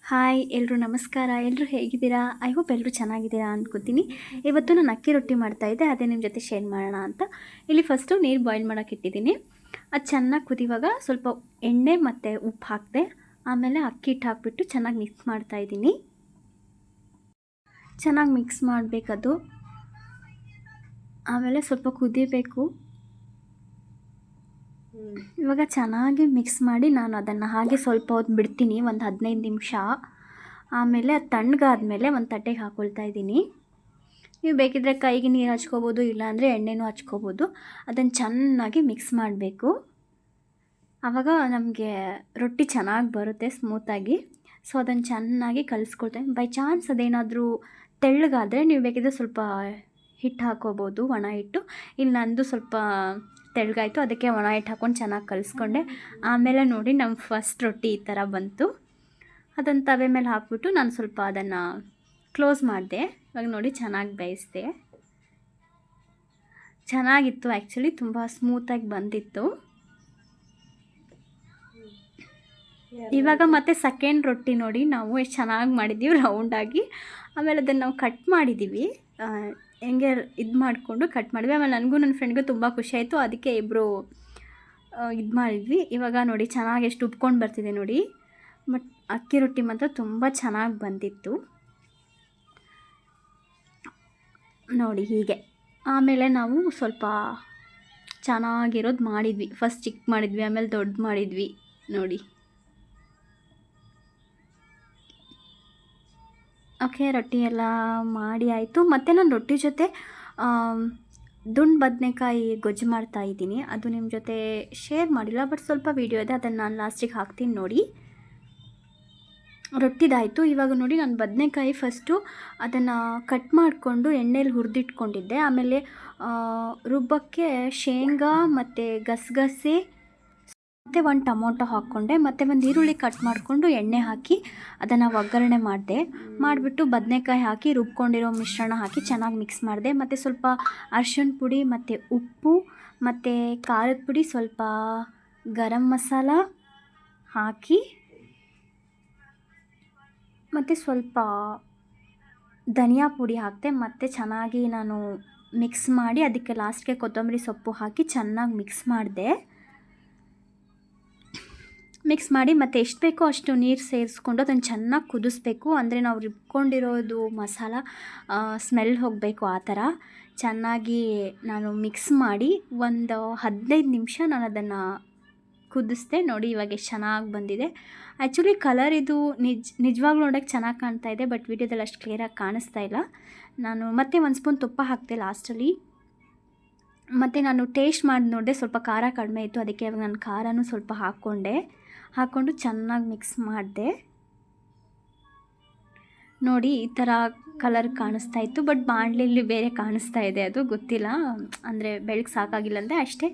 Hi ಎಲ್ರು ನಮಸ್ಕಾರ. ಎಲ್ಲರೂ ಹೇಗಿದ್ದೀರಾ? ಐ ಹೋಪ್ ಎಲ್ಲರೂ ಚೆನ್ನಾಗಿದ್ದೀರಾ ಅಂದ್ಕೋತೀನಿ. ಇವತ್ತು ನಾನು ಅಕ್ಕಿ ರೊಟ್ಟಿ ಮಾಡ್ತಾಯಿದ್ದೆ, ಅದೇ ನಿಮ್ಮ ಜೊತೆ ಶೇರ್ ಮಾಡೋಣ ಅಂತ. ಇಲ್ಲಿ ಫಸ್ಟು ನೀರು ಬಾಯ್ಲ್ ಮಾಡೋಕ್ಕೆ ಇಟ್ಟಿದ್ದೀನಿ. ಅದು ಚೆನ್ನಾಗಿ ಕುದಿವಾಗ ಸ್ವಲ್ಪ ಎಣ್ಣೆ ಮತ್ತು ಉಪ್ಪು ಹಾಕಿದೆ. ಆಮೇಲೆ ಅಕ್ಕಿ ಹಿಟ್ಟು ಹಾಕ್ಬಿಟ್ಟು ಚೆನ್ನಾಗಿ ಮಿಕ್ಸ್ ಮಾಡ್ತಾಯಿದ್ದೀನಿ. ಚೆನ್ನಾಗಿ ಮಿಕ್ಸ್ ಮಾಡಬೇಕದು. ಆಮೇಲೆ ಸ್ವಲ್ಪ ಕುದಿಬೇಕು. ಇವಾಗ ಚೆನ್ನಾಗಿ ಮಿಕ್ಸ್ ಮಾಡಿ ನಾನು ಅದನ್ನು ಹಾಗೆ ಸ್ವಲ್ಪ ಹೊತ್ತು ಬಿಡ್ತೀನಿ, ಒಂದು 15 ನಿಮಿಷ. ಆಮೇಲೆ ಅದು ತಣ್ಣಗಾದ್ಮೇಲೆ ಒಂದು ತಟ್ಟೆಗೆ ಹಾಕ್ಕೊಳ್ತಾ ಇದ್ದೀನಿ. ನೀವು ಬೇಕಿದ್ದರೆ ಕೈಗೆ ನೀರು ಹಚ್ಕೋಬೋದು, ಇಲ್ಲಾಂದರೆ ಎಣ್ಣೆನೂ ಹಚ್ಕೋಬೋದು. ಅದನ್ನು ಚೆನ್ನಾಗಿ ಮಿಕ್ಸ್ ಮಾಡಬೇಕು. ಆವಾಗ ನಮಗೆ ರೊಟ್ಟಿ ಚೆನ್ನಾಗಿ ಬರುತ್ತೆ ಸ್ಮೂತಾಗಿ. ಸೊ ಅದನ್ನು ಚೆನ್ನಾಗಿ ಕಲಿಸ್ಕೊಳ್ತೇನೆ. ಬೈ ಚಾನ್ಸ್ ಅದೇನಾದರೂ ತೆಳ್ಳಗಾದರೆ ನೀವು ಬೇಕಿದ್ದರೆ ಸ್ವಲ್ಪ ಹಿಟ್ಟು ಹಾಕ್ಕೋಬೋದು, ಒಣ ಹಿಟ್ಟು. ಇಲ್ಲಿ ನಂದು ಸ್ವಲ್ಪ ತೆಳ್ಳಗಾಯಿತು, ಅದಕ್ಕೆ ಒಣ ಹಿಟ್ಟು ಹಾಕ್ಕೊಂಡು ಚೆನ್ನಾಗಿ ಕಲಿಸ್ಕೊಂಡೆ. ಆಮೇಲೆ ನೋಡಿ ನಮ್ಮ ಫಸ್ಟ್ ರೊಟ್ಟಿ ಈ ಥರ ಬಂತು. ಅದನ್ನು ತವೆ ಮೇಲೆ ಹಾಕ್ಬಿಟ್ಟು ನಾನು ಸ್ವಲ್ಪ ಅದನ್ನು ಕ್ಲೋಸ್ ಮಾಡಿದೆ. ಇವಾಗ ನೋಡಿ ಚೆನ್ನಾಗಿ ಬೇಯಿಸಿದೆ. ಚೆನ್ನಾಗಿತ್ತು, ಆ್ಯಕ್ಚುಲಿ ತುಂಬ ಸ್ಮೂತಾಗಿ ಬಂದಿತ್ತು. ಇವಾಗ ಮತ್ತೆ ಸೆಕೆಂಡ್ ರೊಟ್ಟಿ ನೋಡಿ ನಾವು ಎಷ್ಟು ಚೆನ್ನಾಗಿ ಮಾಡಿದ್ದೀವಿ ರೌಂಡಾಗಿ. ಆಮೇಲೆ ಅದನ್ನು ನಾವು ಕಟ್ ಮಾಡಿದ್ದೀವಿ, ಹೆಂಗೆ ಇದು ಮಾಡಿಕೊಂಡು ಕಟ್ ಮಾಡಿದ್ವಿ. ಆಮೇಲೆ ನನಗೂ ನನ್ನ ಫ್ರೆಂಡ್ಗೂ ತುಂಬ ಖುಷಿಯಾಯಿತು, ಅದಕ್ಕೆ ಇಬ್ಬರು ಇದು ಮಾಡಿದ್ವಿ. ಇವಾಗ ನೋಡಿ ಚೆನ್ನಾಗಿ ಎಷ್ಟು ಉಬ್ಕೊಂಡು ಬರ್ತಿದೆ ನೋಡಿ. ಬಟ್ ಅಕ್ಕಿ ರೊಟ್ಟಿ ಮಾತ್ರ ತುಂಬ ಚೆನ್ನಾಗಿ ಬಂದಿತ್ತು ನೋಡಿ ಹೀಗೆ. ಆಮೇಲೆ ನಾವು ಸ್ವಲ್ಪ ಚೆನ್ನಾಗಿರೋದು ಮಾಡಿದ್ವಿ. ಫಸ್ಟ್ ಚಿಕ್ಕ ಮಾಡಿದ್ವಿ, ಆಮೇಲೆ ದೊಡ್ಡ ಮಾಡಿದ್ವಿ ನೋಡಿ. ಓಕೆ, ರೊಟ್ಟಿ ಎಲ್ಲ ಮಾಡಿ ಆಯಿತು. ಮತ್ತು ನಾನು ರೊಟ್ಟಿ ಜೊತೆ ದುಂಡು ಬದನೆಕಾಯಿ ಗೊಜ್ಜು ಮಾಡ್ತಾಯಿದ್ದೀನಿ. ಅದು ನಿಮ್ಮ ಜೊತೆ ಶೇರ್ ಮಾಡಿಲ್ಲ, ಬಟ್ ಸ್ವಲ್ಪ ವೀಡಿಯೋ ಇದೆ, ಅದನ್ನು ನಾನು ಲಾಸ್ಟಿಗೆ ಹಾಕ್ತೀನಿ ನೋಡಿ. ರೊಟ್ಟಿದಾಯಿತು. ಇವಾಗ ನೋಡಿ ನಾನು ಬದನೆಕಾಯಿ ಫಸ್ಟು ಅದನ್ನು ಕಟ್ ಮಾಡಿಕೊಂಡು ಎಣ್ಣೆಲಿ ಹುರಿದಿಟ್ಕೊಂಡಿದ್ದೆ. ಆಮೇಲೆ ರುಬ್ಬಕ್ಕೆ ಶೇಂಗಾ ಮತ್ತು ಗಸಗಸೆ ಮತ್ತು ಒಂದು ಟೊಮೊಟೊ ಹಾಕ್ಕೊಂಡೆ. ಮತ್ತು ಒಂದು ಈರುಳ್ಳಿ ಕಟ್ ಮಾಡಿಕೊಂಡು ಎಣ್ಣೆ ಹಾಕಿ ಅದನ್ನು ಒಗ್ಗರಣೆ ಮಾಡಿಬಿಟ್ಟು ಬದನೆಕಾಯಿ ಹಾಕಿ ರುಬ್ಕೊಂಡಿರೋ ಮಿಶ್ರಣ ಹಾಕಿ ಚೆನ್ನಾಗಿ ಮಿಕ್ಸ್ ಮಾಡಿದೆ. ಮತ್ತು ಸ್ವಲ್ಪ ಅರಿಶಿಣ ಪುಡಿ ಮತ್ತು ಉಪ್ಪು ಮತ್ತು ಖಾರದ ಪುಡಿ, ಸ್ವಲ್ಪ ಗರಂ ಮಸಾಲ ಹಾಕಿ ಮತ್ತು ಸ್ವಲ್ಪ ಧನಿಯಾ ಪುಡಿ ಹಾಕಿದೆ. ಮತ್ತು ಚೆನ್ನಾಗಿ ನಾನು ಮಿಕ್ಸ್ ಮಾಡಿ ಅದಕ್ಕೆ ಲಾಸ್ಟ್ಗೆ ಕೊತ್ತಂಬರಿ ಸೊಪ್ಪು ಹಾಕಿ ಚೆನ್ನಾಗಿ ಮಿಕ್ಸ್ ಮಾಡಿದೆ. ಮಿಕ್ಸ್ ಮಾಡಿ ಮತ್ತು ಎಷ್ಟು ಬೇಕೋ ಅಷ್ಟು ನೀರು ಸೇರಿಸ್ಕೊಂಡು ಅದನ್ನು ಚೆನ್ನಾಗಿ ಕುದಿಸ್ಬೇಕು. ಅಂದರೆ ನಾವು ರುಬ್ಕೊಂಡಿರೋದು ಮಸಾಲ ಸ್ಮೆಲ್ ಹೋಗಬೇಕು, ಆ ಥರ ಚೆನ್ನಾಗಿ ನಾನು ಮಿಕ್ಸ್ ಮಾಡಿ ಒಂದು 15 ನಿಮಿಷ ನಾನು ಅದನ್ನು ಕುದಿಸ್ದೆ ನೋಡಿ. ಇವಾಗ ಎಷ್ಟು ಚೆನ್ನಾಗಿ ಬಂದಿದೆ. ಆ್ಯಕ್ಚುಲಿ ಕಲರ್ ಇದು ನಿಜವಾಗ್ಲೂ ನೋಡೋಕ್ಕೆ ಚೆನ್ನಾಗಿ ಕಾಣ್ತಾ ಇದೆ, ಬಟ್ ವೀಡಿಯೋದಲ್ಲಿ ಅಷ್ಟು ಕ್ಲಿಯರಾಗಿ ಕಾಣಿಸ್ತಾ ಇಲ್ಲ. ನಾನು ಮತ್ತೆ 1 ಸ್ಪೂನ್ ತುಪ್ಪ ಹಾಕಿದೆ ಲಾಸ್ಟಲ್ಲಿ. ಮತ್ತು ನಾನು ಟೇಸ್ಟ್ ಮಾಡಿ ನೋಡಿದೆ, ಸ್ವಲ್ಪ ಖಾರ ಕಡಿಮೆ ಇತ್ತು, ಅದಕ್ಕೆ ಇವಾಗ ನಾನು ಖಾರನೂ ಸ್ವಲ್ಪ ಹಾಕ್ಕೊಂಡು ಚೆನ್ನಾಗಿ ಮಿಕ್ಸ್ ಮಾಡಿದೆ ನೋಡಿ. ಈ ಥರ ಕಲರ್ ಕಾಣಿಸ್ತಾ ಇತ್ತು, ಬಟ್ ಬಾಣಲೆಯಲ್ಲಿ ಬೇರೆ ಕಾಣಿಸ್ತಾ ಇದೆ, ಅದು ಗೊತ್ತಿಲ್ಲ, ಅಂದರೆ ಬೆಳಗ್ಗೆ ಸಾಕಾಗಿಲ್ಲ ಅಂದರೆ ಅಷ್ಟೇ.